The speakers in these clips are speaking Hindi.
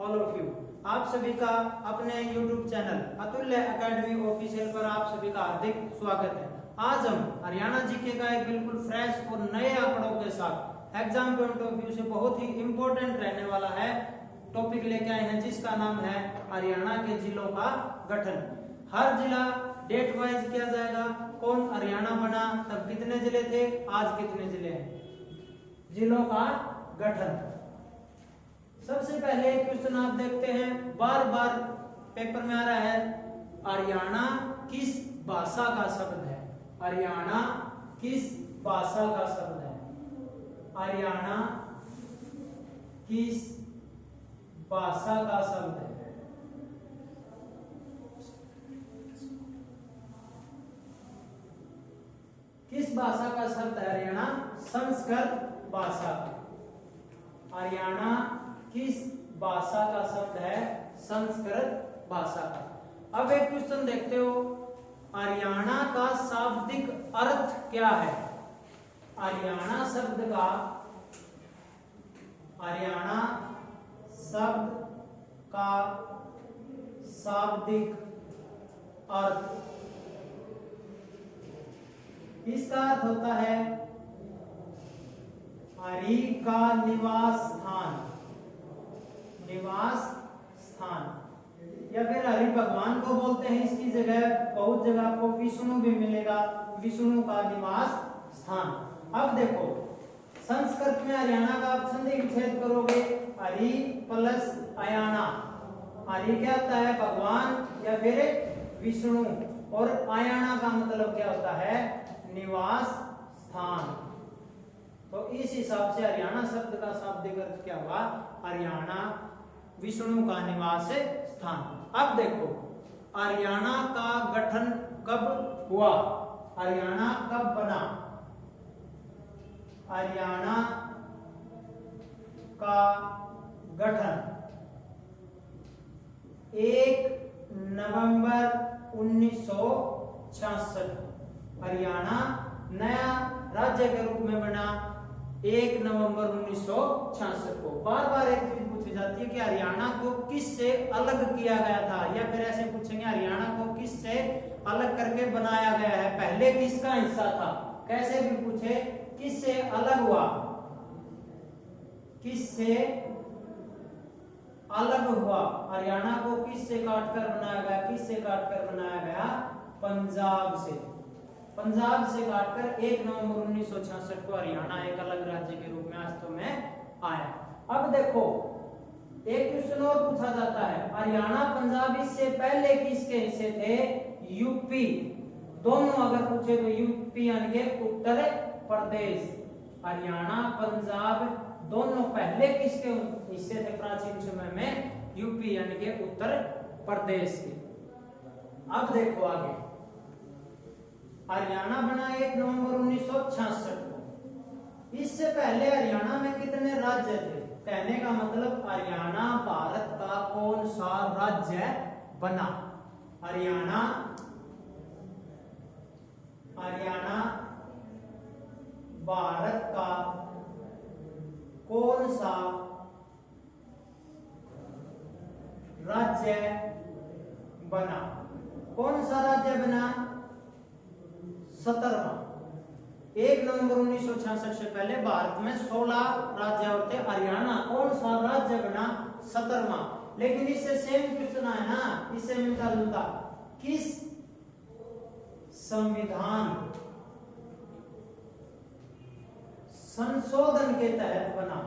All of you. आप सभी का अपने YouTube चैनल अतुल्य एकेडमी ऑफिशियल पर आप सभी का हार्दिक स्वागत है। आज हम हरियाणा जीके का एक बिल्कुल फ्रेश और नए आंकड़ों के साथ एग्जाम पॉइंट ऑफ व्यू से बहुत ही इंपॉर्टेंट रहने वाला है टॉपिक लेके आए हैं, जिसका नाम है हरियाणा के जिलों का गठन। हर जिला डेट वाइज किया जाएगा, कौन हरियाणा बना, तब कितने जिले थे, आज कितने जिले हैं, जिलों का गठन। सबसे पहले क्वेश्चन आप देखते हैं, बार बार पेपर में आ रहा है, हरियाणा किस भाषा का शब्द है? हरियाणा किस भाषा का शब्द है? हरियाणा किस भाषा का शब्द है? किस भाषा का शब्द है हरियाणा? संस्कृत भाषा। हरियाणा किस भाषा का शब्द है? संस्कृत भाषा का। अब एक क्वेश्चन देखते हो, हरियाणा का शाब्दिक अर्थ क्या है? हरियाणा शब्द का, हरियाणा शब्द का शाब्दिक अर्थ, इसका अर्थ होता है हरि का निवास स्थान, निवास स्थान, या फिर हरि भगवान को बोलते हैं। इसकी जगह बहुत जगह आपको विष्णु भी मिलेगा, विष्णु का निवास स्थान। अब देखो, संस्कृत में हरियाणा का आप संधि विच्छेद करोगे, हरि प्लस अयाना। हरि क्या होता है? भगवान या फिर विष्णु, और अयाना का मतलब क्या होता है? निवास स्थान। तो इस हिसाब से हरियाणा शब्द का शाब्दिक अर्थ क्या हुआ? हरियाणा विष्णु का निवास स्थान। अब देखो, हरियाणा का गठन कब हुआ? हरियाणा कब बना? हरियाणा का गठन 1 नवंबर 1966। हरियाणा नया राज्य के रूप में बना 1 नवंबर 1966 को। बार बार एक चीज पूछी जाती है कि हरियाणा को किससे अलग किया गया था, या फिर ऐसे पूछेंगे हरियाणा को किससे अलग करके बनाया गया है, पहले किसका हिस्सा था। कैसे भी पूछे, किससे अलग हुआ, किससे अलग हुआ, हरियाणा को किससे काटकर बनाया गया? किससे काटकर बनाया गया? पंजाब से। पंजाब से काटकर 1 नवंबर 1966 को हरियाणा एक अलग राज्य के रूप में अस्तित्व में आया। अब देखो, एक क्वेश्चन और पूछा जाता है, हरियाणा पंजाब इससे पहले किसके हिस्से थे? यूपी। दोनों अगर पूछे तो यूपी यानी कि उत्तर प्रदेश। हरियाणा पंजाब दोनों पहले किसके हिस्से थे प्राचीन समय में? यूपी यानी कि उत्तर प्रदेश के। अब देखो आगे, हरियाणा बना 1 नवंबर 1966 को। इससे पहले हरियाणा में कितने राज्य थे? कहने का मतलब हरियाणा भारत का कौन सा राज्य बना? हरियाणा, हरियाणा भारत का कौन सा राज्य बना? कौन सा राज्य बना? 17वां। 1 नवंबर 1966 से पहले भारत में 16 राज्य होते, हरियाणा कौन सा राज्य बना? 17वां। लेकिन इससे सेम क्वेश्चन आया ना, इससे मिलता जुलता, किस संविधान संशोधन के तहत बना?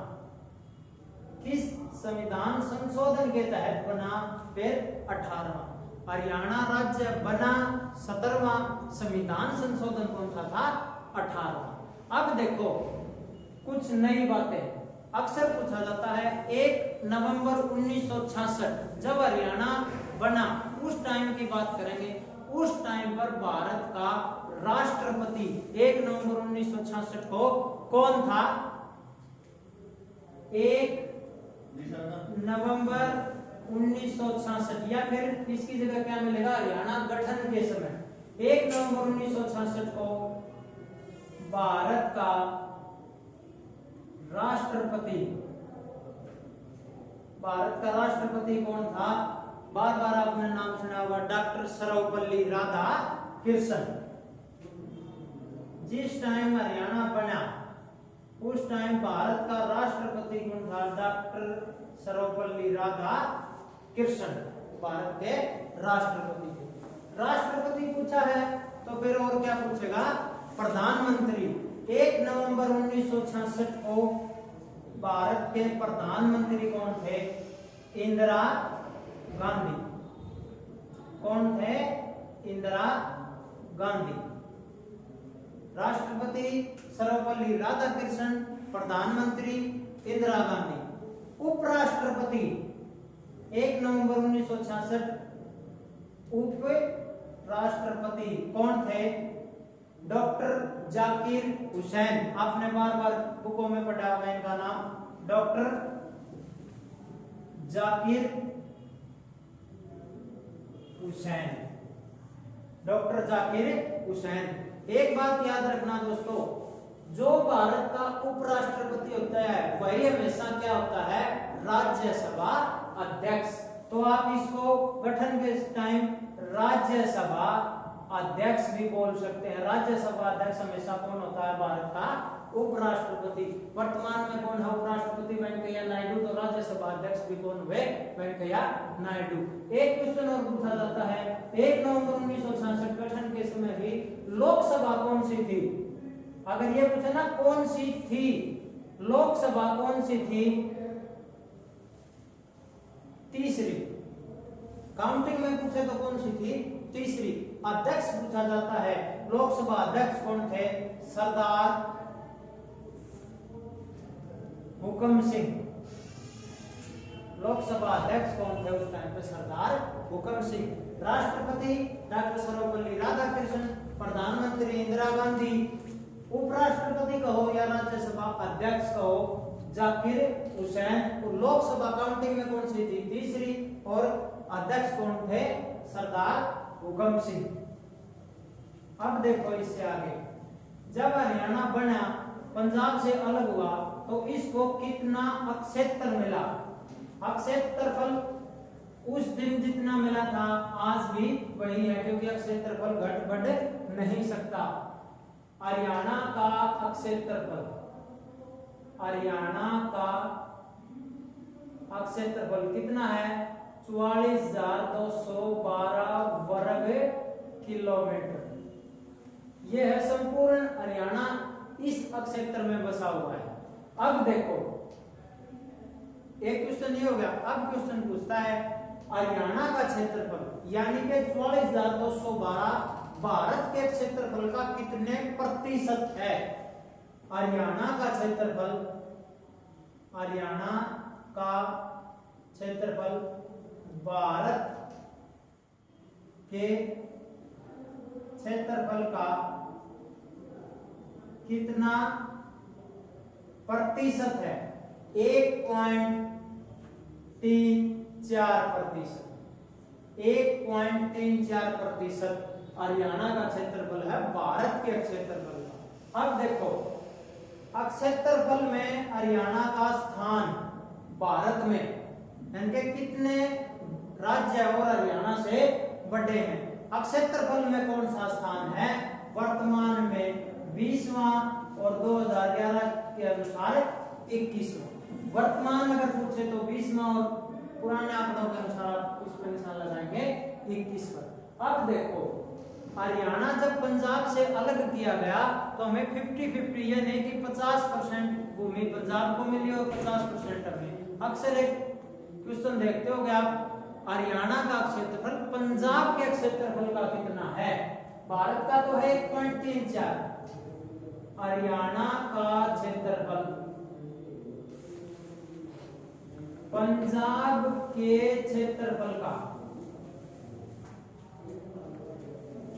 किस संविधान संशोधन के तहत बना? फिर 18वां। हरियाणा राज्य बना 17वां, संविधान संशोधन कौन सा था? 18वां। अब देखो कुछ नई बातें अक्सर पूछा जाता है। 1 नवंबर 1966 जब हरियाणा बना, उस टाइम की बात करेंगे। उस टाइम पर भारत का राष्ट्रपति 1 नवंबर 1966 को कौन था? 1 नवंबर 1966, या फिर इसकी जगह क्या मिलेगा? हरियाणा गठन के समय 1 नवंबर 1966 को भारत का राष्ट्रपति भारत का राष्ट्रपति कौन था? बार बार आपने नाम सुना होगा, डॉक्टर सर्वपल्ली राधाकृष्णन। जिस टाइम हरियाणा बना उस टाइम भारत का राष्ट्रपति कौन था? डॉक्टर सर्वपल्ली राधाकृष्णन भारत के राष्ट्रपति थे। राष्ट्रपति पूछा है तो फिर और क्या पूछेगा? प्रधानमंत्री। 1 नवंबर 1966 को भारत के प्रधानमंत्री कौन थे? इंदिरा गांधी। कौन थे? इंदिरा गांधी। राष्ट्रपति सर्वपल्ली राधाकृष्णन, प्रधानमंत्री इंदिरा गांधी। उपराष्ट्रपति 1 नवंबर 1966 उप राष्ट्रपति कौन थे? डॉक्टर जाकिर हुसैन। आपने बार बार बुकों में पढ़ा होगा इनका नाम, डॉक्टर जाकिर हुसैन। डॉक्टर जाकिर हुसैन। एक बात याद रखना दोस्तों, जो भारत का उपराष्ट्रपति होता है वही हमेशा क्या होता है? राज्यसभा अध्यक्ष। तो आप इसको गठन के टाइम राज्यसभा अध्यक्ष भी बोल सकते हैं। राज्यसभा अध्यक्ष हमेशा कौन होता है? भारत का उपराष्ट्रपति। वर्तमान में कौन है उपराष्ट्रपति? वेंकैया नायडू। तो राज्यसभा अध्यक्ष भी कौन हुए? वेंकैया नायडू। एक क्वेश्चन और पूछा जाता है, 1 नवंबर 1966 गठन के समय ही लोकसभा कौन सी थी? अगर ये पूछे ना कौन सी थी, लोकसभा कौन सी थी? तीसरी। काउंटिंग में पूछे तो कौन सी थी? तीसरी। अध्यक्ष पूछा जाता है, लोकसभा अध्यक्ष कौन थे? सरदार हुकम सिंह। लोकसभा अध्यक्ष कौन थे उस टाइम पे? सरदार हुकम सिंह। राष्ट्रपति डॉक्टर सर्वपल्ली राधाकृष्णन, प्रधानमंत्री इंदिरा गांधी, उपराष्ट्रपति कहो या राज्यसभा अध्यक्ष कहो जाकिर हुसैन। और लोकसभा काउंटिंग में कौन सी थी? तीसरी। और अध्यक्ष कौन थे? सरदार हुकम सिंह। अब देखो इससे आगे, जब हरियाणा बना, पंजाब से अलग हुआ, तो इसको कितना क्षेत्र मिला? क्षेत्रफल उस दिन जितना मिला था आज भी वही है, क्योंकि क्षेत्रफल घट बढ़ नहीं सकता। हरियाणा का क्षेत्रफल, हरियाणा का क्षेत्रफल कितना है? 44,212 वर्ग किलोमीटर। यह है संपूर्ण हरियाणा, इस क्षेत्र में बसा हुआ है। अब देखो, एक क्वेश्चन ये हो गया। अब क्वेश्चन पूछता है हरियाणा का क्षेत्रफल यानी कि 44,212 भारत के क्षेत्रफल का कितने प्रतिशत है? हरियाणा का क्षेत्रफल, हरियाणा का क्षेत्रफल भारत के क्षेत्रफल का कितना प्रतिशत है? 1.34%। 1.34% हरियाणा का क्षेत्रफल है भारत के क्षेत्रफल का। अब देखो, क्षेत्रफल में हरियाणा का स्थान भारत में यानी कितने राज्य और हरियाणा से बड़े हैं? क्षेत्रफल में कौन सा स्थान है? वर्तमान में 20वां और 2011 के अनुसार 21वां। वर्तमान अगर पूछे तो 20वां और पुराने आंकड़ों के अनुसार इस पर निशान लगाएंगे 21 पर। अब देखो, हरियाणा जब पंजाब से अलग किया गया तो हमें 50-50 ये नहीं कि 50% भूमि पंजाब को मिली और 50% हमें। अक्सर एक क्वेश्चन देखते हो आप, हरियाणा का क्षेत्रफल पंजाब के क्षेत्रफल का कितना है? भारत का तो है 1.34। हरियाणा का क्षेत्रफल पंजाब के क्षेत्रफल का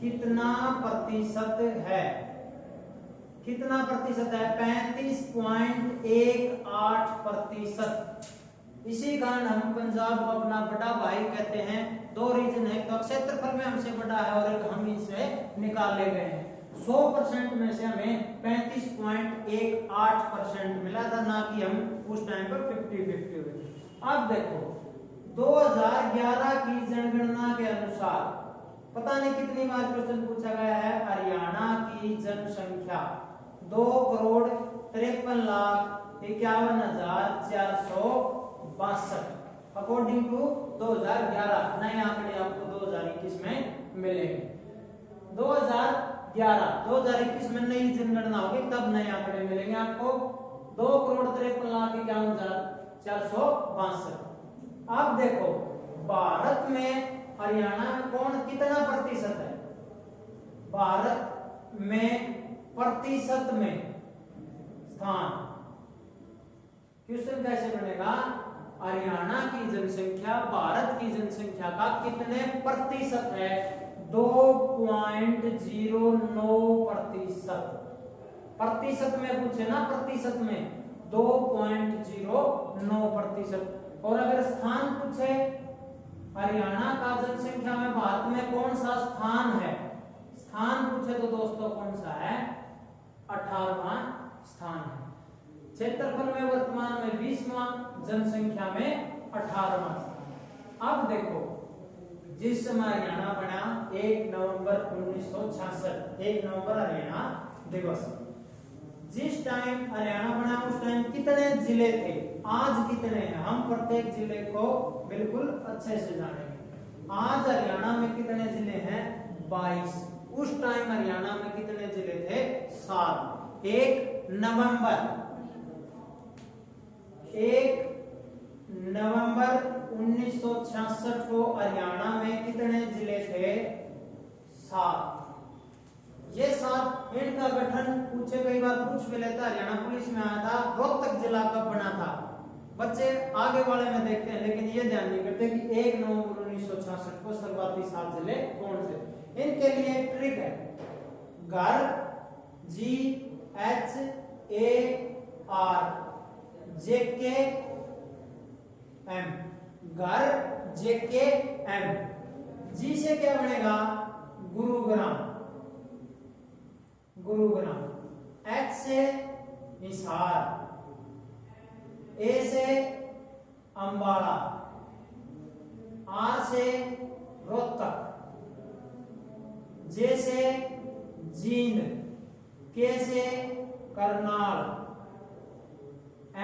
कितना प्रतिशत है? कितना प्रतिशत है? 35.18%। इसी कारण हम पंजाब को अपना बड़ा भाई कहते हैं। दो रीजन है, तो क्षेत्रफल में हमसे बड़ा है और एक हम इसे निकाले गए हैं। 100% में से हमें 35.18% मिला था, ना कि हम उस टाइम पर 50-50 हुए। अब देखो 2011 की जनगणना के अनुसार पता नहीं कितनी बार क्वेश्चन पूछा गया है, हरियाणा की जनसंख्या 2,53,51,462 अकॉर्डिंग टू 2011। नए आंकड़े आपको 2021 में मिलेंगे। 2021 में नई जनगणना होगी, तब नए आंकड़े मिलेंगे आपको। 2,53,51,462। अब देखो भारत में हरियाणा में कौन कितना प्रतिशत है, भारत में प्रतिशत में स्थान। क्वेश्चन कैसे बनेगा, हरियाणा की जनसंख्या भारत की जनसंख्या का कितने प्रतिशत है, 2.09%। प्रतिशत में पूछे ना, प्रतिशत में 2.09%। और अगर स्थान पूछे हरियाणा का जनसंख्या में भारत में कौन सा स्थान है, स्थान पूछे तो दोस्तों कौन सा है, 18वां स्थान है। क्षेत्रफल में वर्तमान में 20वां, जनसंख्या में 18वां स्थान। अब देखो जिस समय हरियाणा बना 1 नवंबर 1966, 1 नवंबर हरियाणा दिवस, जिस टाइम हरियाणा बना उस टाइम कितने जिले थे, आज कितने हैं, हम प्रत्येक जिले को बिल्कुल अच्छे से जानेंगे। आज हरियाणा में कितने जिले हैं, 22। उस टाइम हरियाणा में कितने जिले थे, 7। 1 नवंबर 1966 को हरियाणा में कितने जिले थे, 7। ये 7, इनका गठन पूछे, कई बार पूछ भी लेता, हरियाणा पुलिस में आया था, रोहतक जिला कब बना था, बच्चे आगे वाले में देखते हैं लेकिन ये ध्यान नहीं करते कि 1 नवंबर 1966 को शुरुआती 7 जिले कौन से। इनके लिए एक ट्रिक है, घर GHAR JKM, घर JKM। जी से क्या बनेगा, गुरुग्राम, गुरुग्राम। H से हिसार, A से अंबाला, R से रोहतक, J से जींद, K से करनाल,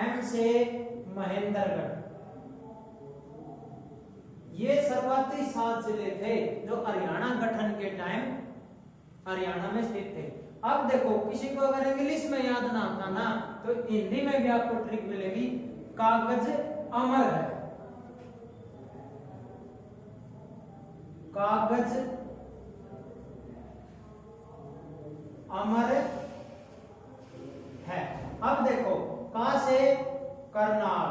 M से महेंद्रगढ़। ये शुरुआती 7 जिले थे जो हरियाणा गठन के टाइम हरियाणा में स्थित थे। अब देखो किसी को अगर इंग्लिश में याद ना आता ना तो हिंदी में भी आपको ट्रिक मिलेगी, कागज अमर है, कागज अमर है। अब देखो का से करनाल,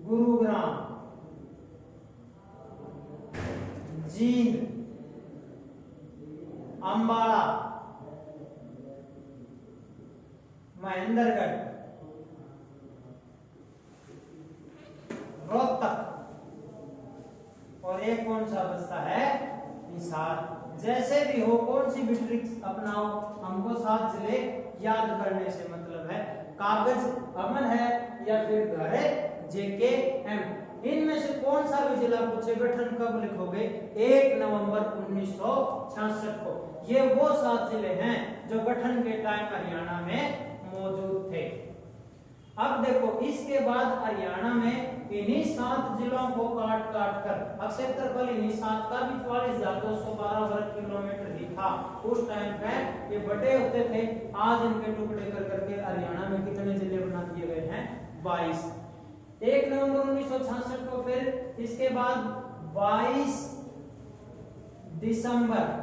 गुरुग्राम, जींद, अंबाला, महेंद्रगढ़, रोहतक और एक कौन सा बचता है, हिसार। जैसे भी हो, कौन सी भी ट्रिक्स अपनाओ, हमको 7 जिले याद करने से मतलब है। कागज अमर है या फिर घर JKM, इनमें से कौन सा भी जिला पूछे गठन कब लिखोगे, 1 नवंबर 1966 को। ये वो 7 जिले हैं जो गठन के टाइम हरियाणा में मौजूद थे। अब देखो इसके बाद हरियाणा में इन्हीं 7 जिलों को काट काट कर, अब क्षेत्रफल इन्हीं 7 का भी 44,212 वर्ग किलोमीटर ही था उस टाइम पे, ये बटे होते थे। आज इनके टुकड़े कर करके हरियाणा में कितने जिले बना दिए गए हैं, 22। 1 नवंबर 1966 को, फिर इसके बाद 22 दिसंबर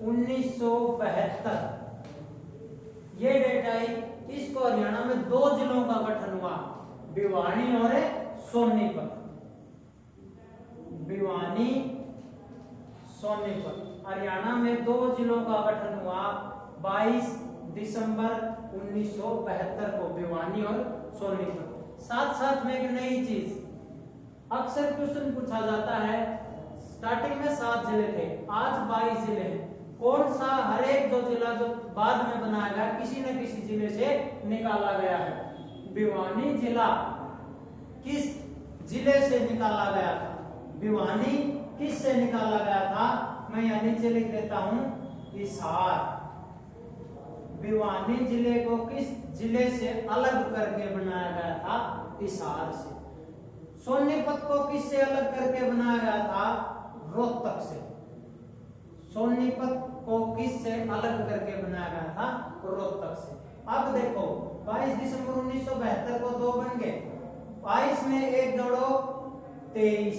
1972 ये डेट आई। इसको हरियाणा में 2 जिलों का गठन हुआ, भिवानी और सोनीपत, भिवानी सोनीपत। हरियाणा में 2 जिलों का गठन हुआ 22 दिसंबर 1972 को, भिवानी और सोनीपत। साथ साथ में एक नई चीज, अक्सर क्वेश्चन पूछा जाता है, स्टार्टिंग में 7 जिले थे, आज 22 जिले हैं, कौन सा हर एक जो जिला जो बाद में बनाया गया किसी न किसी जिले से निकाला गया है। भिवानी जिला किस जिले से निकाला गया था? भिवानी किस से निकाला गया था? मैं यहाँ नीचे लिख देता हूं, हिसार। भिवानी जिले को किस जिले से अलग करके बनाया गया था? हिसार से। सोनीपत को किससे अलग करके बनाया गया था? रोहतक से। सोनीपत को किससे अलग करके बनाया गया था? रोहतक से। अब देखो 22 दिसंबर 1972 को 2 बन गए। 22 में 1 जोड़ो 23,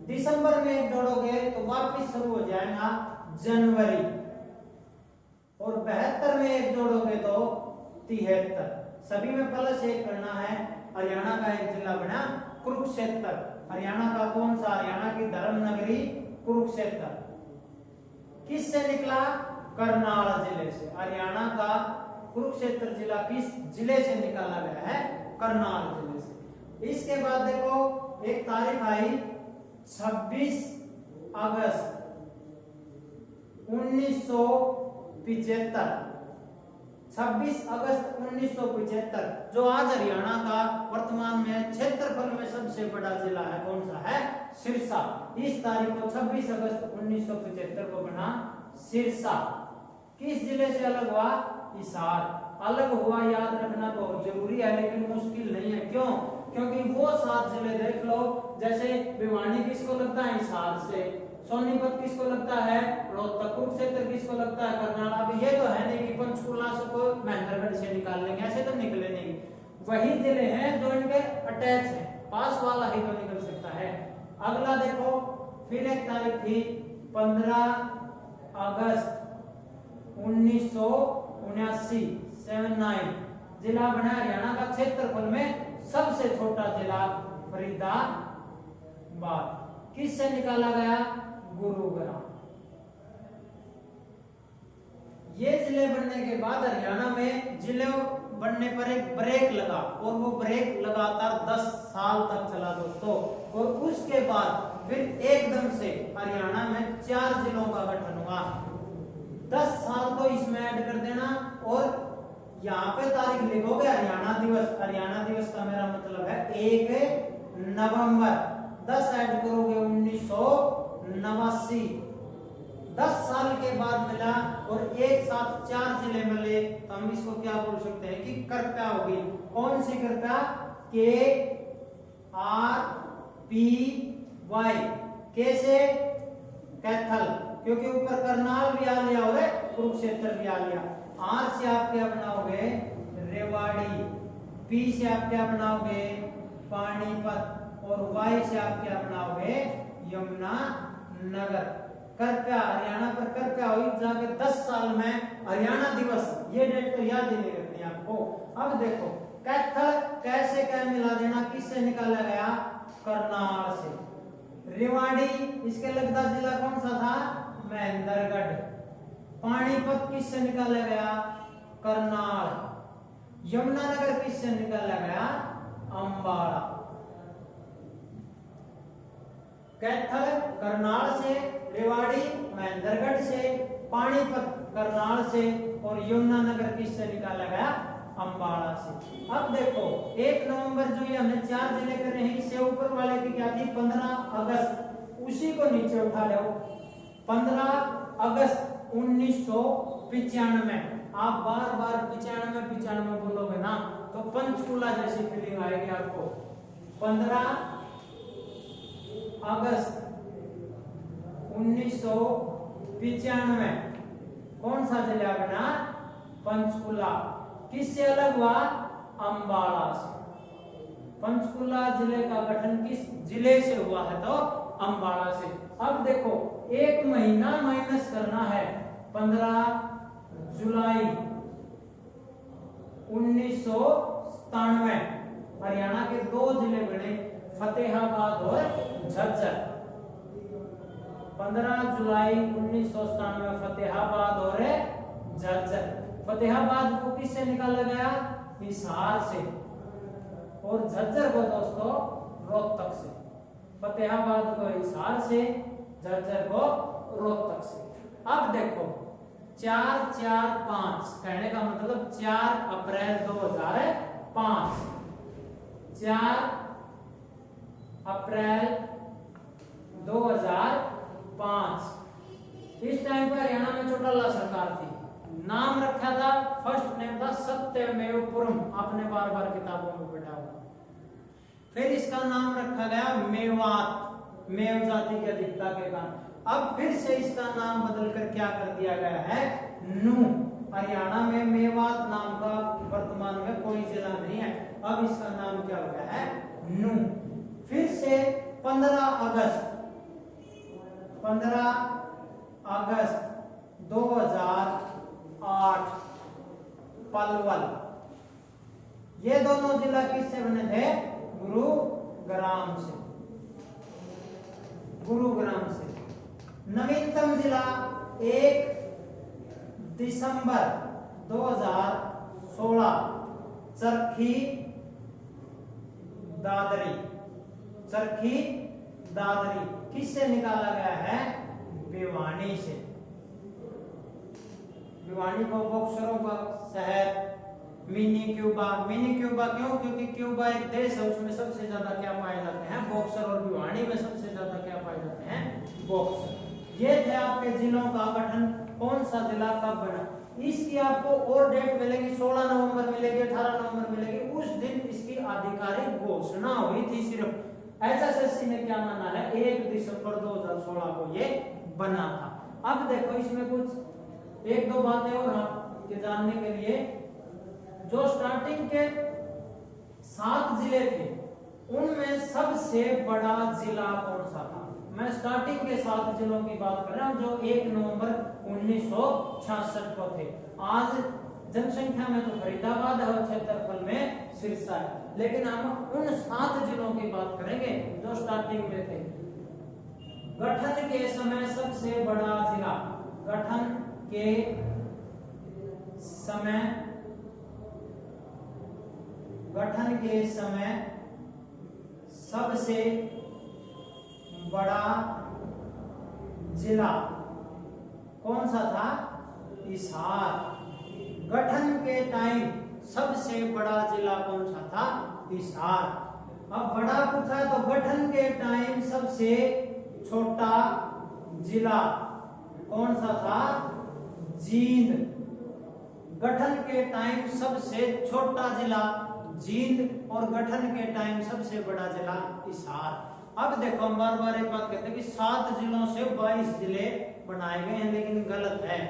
दिसंबर में 1 जोड़ोगे तो वापस शुरू हो जाएगा जनवरी, और 72 में 1 जोड़ोगे तो 73। सभी में प्लस 1 करना है। हरियाणा का एक जिला बना कुरुक्षेत्र। हरियाणा का कौन सा? हरियाणा की धर्म नगरी कुरुक्षेत्र। किससे निकला? करनाल जिले से। हरियाणा का कुरुक्षेत्र जिला किस जिले से निकाला गया है? करनाल जिले से। इसके बाद देखो एक तारीख आई 26 अगस्त 1975। 26 अगस्त 1975 जो आज हरियाणा का वर्तमान में क्षेत्रफल में सबसे बड़ा जिला है, कौन सा है? सिरसा। इस तारीख को 26 अगस्त 1975 को बना सिरसा। किस जिले से अलग हुआ? हिसार। अलग हुआ याद रखना बहुत जरूरी है, लेकिन मुश्किल नहीं है। क्यों? क्योंकि वो 7 जिले देख लो, जैसे भिवानी किसको लगता है? हिसार से। सोनीपत किसको लगता है? रोहतक। कुरुक्षेत्र किसको लगता है? करनाल। अब ये तो है नहीं कि पंचकुला को महेंद्रगढ़ से निकाल लेंगे, ऐसे तो निकले नहीं। वही जिले हैं जो इनके अटैच है, पास वाला ही तो निकल सकता है। अगला देखो फिर एक तारीख थी 15 अगस्त 1979। 79 जिला बना हरियाणा का क्षेत्रफल में सबसे छोटा जिला फरीदाबाद। किससे निकाला गया? गुरुग्राम। ये जिले बनने के बाद हरियाणा में जिले बनने पर एक ब्रेक लगा, और वो ब्रेक लगातार 10 साल तक चला दोस्तों। और उसके बाद फिर एकदम से हरियाणा में 4 जिलों का गठन हुआ। 10 साल तो इसमें ऐड कर देना, और यहाँ पे तारीख लिखोगे हरियाणा दिवस। हरियाणा दिवस का मेरा मतलब है 1 नवंबर। 10 ऐड करोगे 1989। 10 साल के बाद मिला और एक साथ 4 जिले मिले, तो हम इसको क्या बोल सकते हैं कि कृपया होगी। कौन सी कृपया? KRPY। कैसे? कैथल, क्योंकि ऊपर करनाल भी आ लिया और कुरुक्षेत्र भी आ लिया। आर से आप क्या बनाओगे? रेवाड़ी। पी से आप क्या बनाओगे? पानीपत। और वाई से आप क्या बनाओगे? यमुना नगर। कृपया हरियाणा पर कृपया हुई जाके 10 साल में हरियाणा दिवस, ये डेट तो याद ही नहीं रखनी आपको। अब देखो कैथल कैसे क्या मिला देना, किससे निकाला गया? करनाल से। रेवाड़ी इसके लगता जिला कौन सा था? महेंद्रगढ़। पानीपत किससे निकाला गया? करनाल। यमुनानगर किससे निकाला गया? अंबाला। कैथल करनाल से, रेवाड़ी महेंद्रगढ़ से, पानीपत करनाल से, और यमुनानगर किससे निकाला गया? अंबाला से। अब देखो 1 नवंबर जो ये हमने 4 जिले कर रहे हैं, इससे ऊपर वाले की क्या थी? 15 अगस्त। उसी को नीचे उठा लो। 15 अगस्त 1995। आप बार बार 95 बोलोगे ना तो पंचकुला जैसी फीलिंग आएगी आपको। 15 अगस्त 1995 कौन सा जिला बना? पंचकुला। किससे अलग हुआ? अंबाला से। पंचकुला जिले का गठन किस जिले से हुआ है? तो अंबाला से। अब देखो 1 महीना माइनस करना है। 15 जुलाई 1997 हरियाणा के 2 जिले बने, फतेहाबाद और झज्जर। 15 जुलाई 1997 फतेहाबाद और झज्जर। फतेहाबाद को किससे निकाला गया? हिसार से। और झज्जर को दोस्तों रोहतक से। फतेहाबाद को हिसार से, झज्जर को रोहतक से। अब देखो 4-4-5 कहने का मतलब 4 अप्रैल 2005 4 अप्रैल 2005। इस टाइम पर हरियाणा में चौटाला सरकार थी। नाम रखा था, फर्स्ट नेम था सत्यमेवपुरम, आपने बार बार किताबों में पढ़ा होगा। फिर इसका नाम रखा गया मेवात, मेव जाति की अधिकता के कारण। अब फिर से इसका नाम बदलकर क्या कर दिया गया है, नू। हरियाणा में मेवात नाम का वर्तमान में कोई जिला नहीं है। अब इसका नाम क्या हो गया है, नू। फिर से 15 अगस्त 2008 पलवल। ये दोनों जिला किससे बने थे, गुरुग्राम से। नवीनतम जिला 1 दिसंबर 2016 चरखी दादरी किससे निकाला गया है, भिवानी से। भिवानी को बॉक्सरों का शहर, मिनी क्यूबा क्यों, क्योंकि क्यूबा एक देश है, उसमें सबसे ज्यादा क्या पाए जाते हैं, बॉक्सर। और भिवानी में सबसे ज्यादा क्या पाए जाते हैं, बॉक्सर। ये थे आपके जिलों का गठन, कौन सा जिला कब बना। इसकी आपको और डेट मिलेगी, 16 नवंबर मिलेगी, 18 नवंबर मिलेगी। उस दिन इसकी आधिकारिक घोषणा हुई थी। सिर्फ एसएससी ने क्या माना है, 1 दिसंबर 2016 को ये बना था। अब देखो इसमें कुछ 1-2 बातें और आपके जानने के लिए। जो स्टार्टिंग के 7 जिले थे, उनमें सबसे बड़ा जिला कौन सा था। मैं स्टार्टिंग के 7 जिलों की बात कर रहा हूं, जो 1 नवंबर 1966 को थे। आज जनसंख्या में तो फरीदाबाद है और क्षेत्रफल में सिरसा है, लेकिन हम उन 7 जिलों की बात करेंगे जो स्टार्टिंग में थे। गठन के समय सबसे बड़ा जिला, गठन के समय सबसे बड़ा जिला कौन सा था, हिसार। गठन के टाइम सबसे बड़ा जिला कौन सा था, हिसार। अब बड़ा पूछा तो गठन के टाइम सबसे छोटा जिला कौन सा था, जींद। गठन के टाइम सबसे छोटा जिला जींद और गठन के टाइम सबसे बड़ा जिला हिसार। अब देखो हम बार बार एक बात कहते हैं कि 7 जिलों से 22 जिले बनाए गए हैं, लेकिन गलत है।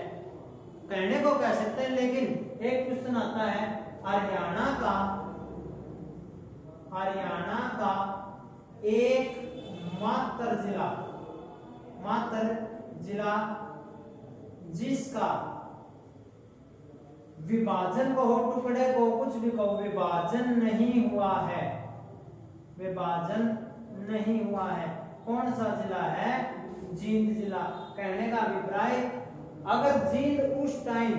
कहने को कह सकते हैं, लेकिन एक क्वेश्चन आता है, हरियाणा का एक मात्र जिला जिसका विभाजन कहो, टुकड़े को कुछ भी कहो, विभाजन नहीं हुआ है, कौन सा जिला है, जींद जिला। कहने का अभिप्राय, अगर जींद उस टाइम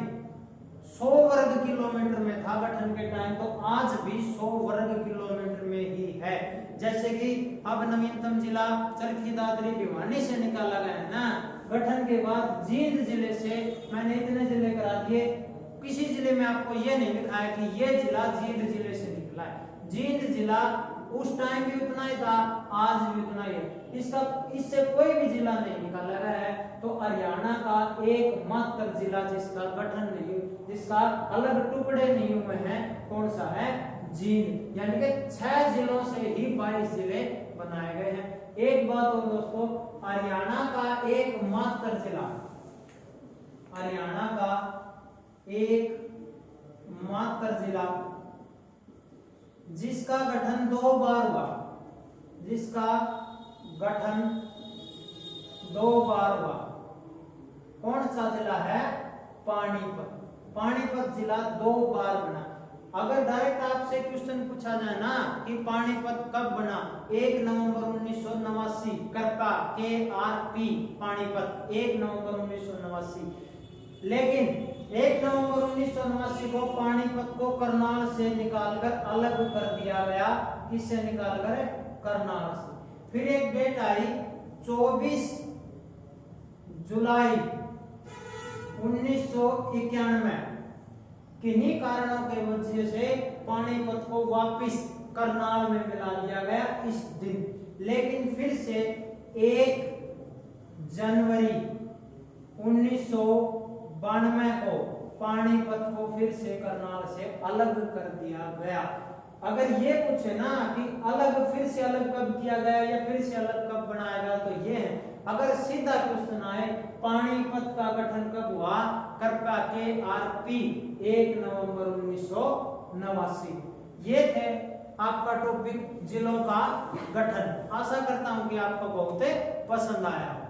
100 वर्ग किलोमीटर में था गठन के टाइम, तो आज भी 100 वर्ग किलोमीटर में ही है। जैसे कि अब नवीनतम जिला चरखी दादरी भिवानी से निकाला गया है ना, गठन के बाद जींद जिले से मैंने इतने जिले करा दिए। किसी जिले में आपको ये नहीं लिखा है कि ये जिला जींद जिले से निकला है। जींद जिला उस टाइम भी उतना ही था, आज भी उतना ही है। इससे कोई भी जिला नहीं निकाला गया है। तो हरियाणा का एकमात्र जिला जिसका गठन नहीं, जिसका अलग टुकड़े नहीं हुए हैं, कौन सा है, जींद। यानी कि 6 जिलों से ही 22 जिले बनाए गए हैं। एक बात और दोस्तों, हरियाणा का एकमात्र जिला जिसका गठन 2 बार हुआ, कौन सा जिला है, पानीपत जिला 2 बार बना। अगर डायरेक्ट आपसे क्वेश्चन पूछा जाए ना कि पानीपत कब बना, 1 नवंबर 1989, KRP पानीपत 1 नवंबर 1989। लेकिन 1 नवंबर 1989 को पानीपत को करनाल से निकालकर अलग कर दिया गया। किससे निकालकर, करनाल से। फिर एक डेट आई 24 जुलाई 1991। किन्हीं कारणों के वजह से पानीपत को वापस करनाल में मिला दिया गया इस दिन। लेकिन फिर से 1 जनवरी 1992 को पानीपत को फिर से करनाल से अलग कर दिया गया। अगर ये पूछे ना कि अलग फिर से अलग कब किया गया या फिर से अलग कब बनाया गया, तो ये है। अगर सीधा क्वेश्चन आए पानीपत का गठन कब हुआ, कृपया KRP 1 नवंबर 1989। ये थे आपका टॉपिक जिलों का गठन। आशा करता हूं कि आपको बहुत पसंद आया।